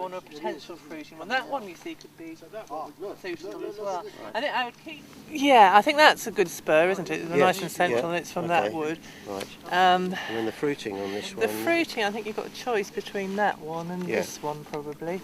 Or a potential fruiting one. That one you see could be suitable as well. Right. I think I would keep. Yeah, I think that's a good spur, isn't it? It's nice and central, and it's from that wood. Right. And then the fruiting on this one. The fruiting, I think you've got a choice between that one and this one, probably.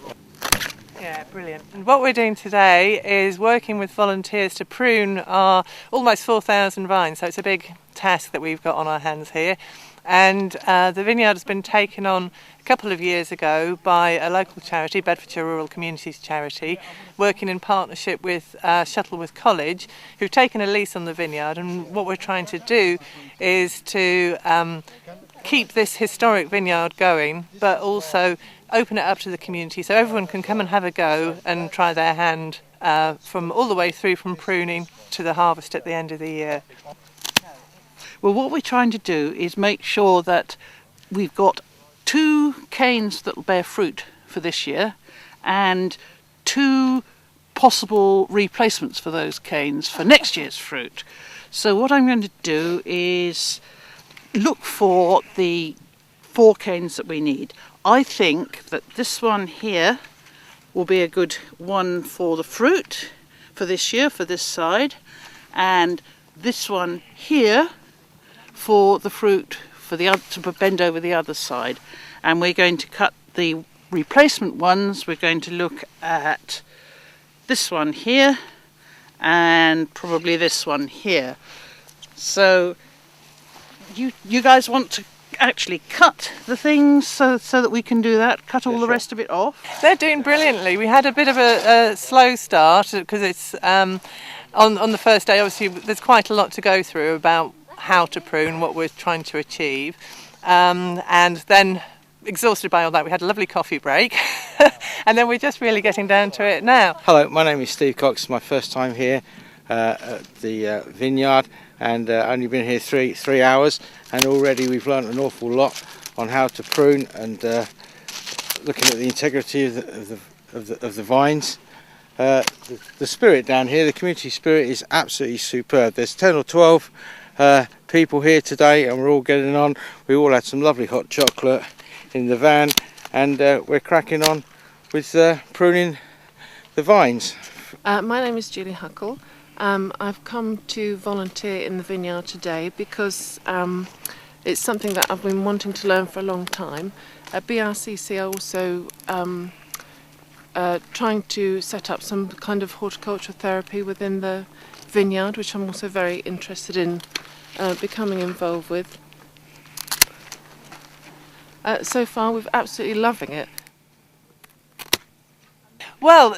Yeah, brilliant. And what we're doing today is working with volunteers to prune our almost 4,000 vines. So it's a big task that we've got on our hands here. And the vineyard has been taken on a couple of years ago by a local charity, Bedfordshire Rural Communities Charity, working in partnership with Shuttleworth College, who've taken a lease on the vineyard. And what we're trying to do is to keep this historic vineyard going, but also open it up to the community so everyone can come and have a go and try their hand from all the way through from pruning to the harvest at the end of the year. Well, what we're trying to do is make sure that we've got 2 canes that will bear fruit for this year and 2 possible replacements for those canes for next year's fruit. So what I'm going to do is look for the 4 canes that we need. I think that this one here will be a good one for the fruit for this year, for this side, and this one here for the fruit for the other, to bend over the other side. And we're going to cut the replacement ones. We're going to look at this one here and probably this one here. So you guys want to actually cut the things so that we can do that, cut all the rest of it off? They're doing brilliantly. We had a bit of a slow start because it's on the first day, obviously there's quite a lot to go through about how to prune, what we're trying to achieve, and then exhausted by all that we had a lovely coffee break and then we're just really getting down to it now. Hello, my name is Steve Cox. It's my first time here at the vineyard, and only been here three hours, and already we've learnt an awful lot on how to prune and looking at the integrity of the vines. The spirit down here, the community spirit, is absolutely superb. There's 10 or 12 people here today and we're all getting on. We all had some lovely hot chocolate in the van, and we're cracking on with pruning the vines. My name is Julie Huckle. I've come to volunteer in the vineyard today because it's something that I've been wanting to learn for a long time. At BRCC are also trying to set up some kind of horticultural therapy within the vineyard, which I'm also very interested in becoming involved with. So far we're absolutely loving it. Well,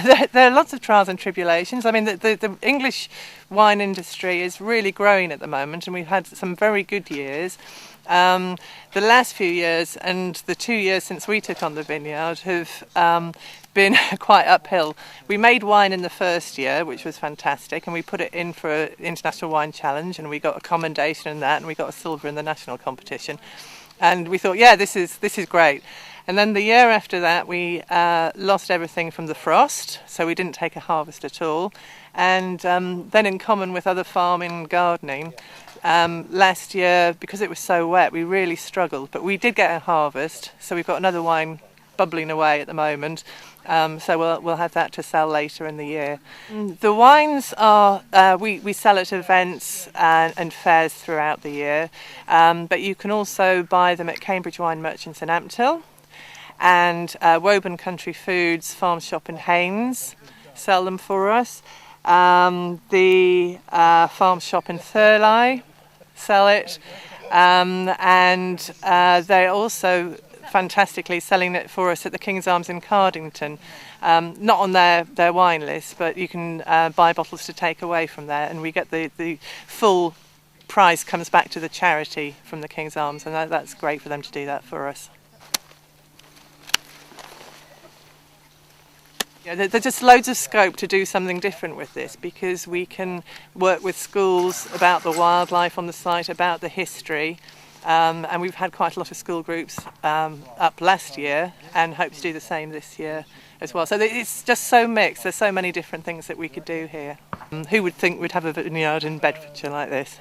there are lots of trials and tribulations. I mean, the English wine industry is really growing at the moment, and we've had some very good years. The last few years and the 2 years since we took on the vineyard have been quite uphill. We made wine in the first year, which was fantastic, and we put it in for an International Wine Challenge, and we got a commendation in that, and we got a silver in the national competition. And we thought, yeah, this is great. And then the year after that, we lost everything from the frost, so we didn't take a harvest at all. And then, in common with other farming and gardening, last year, because it was so wet, we really struggled. But we did get a harvest, so we've got another wine bubbling away at the moment. So we'll have that to sell later in the year. The wines are we sell at events and fairs throughout the year, but you can also buy them at Cambridge Wine Merchants in Ampthill, and Woburn Country Foods Farm Shop in Haynes sell them for us. The farm shop in Thurley sell it, and they're also fantastically selling it for us at the King's Arms in Cardington. Not on their wine list, but you can buy bottles to take away from there, and we get the full price comes back to the charity from the King's Arms, and that's great for them to do that for us. Yeah, there's just loads of scope to do something different with this, because we can work with schools about the wildlife on the site, about the history, and we've had quite a lot of school groups up last year and hope to do the same this year as well. So it's just so mixed, there's so many different things that we could do here. Who would think we'd have a vineyard in Bedfordshire like this?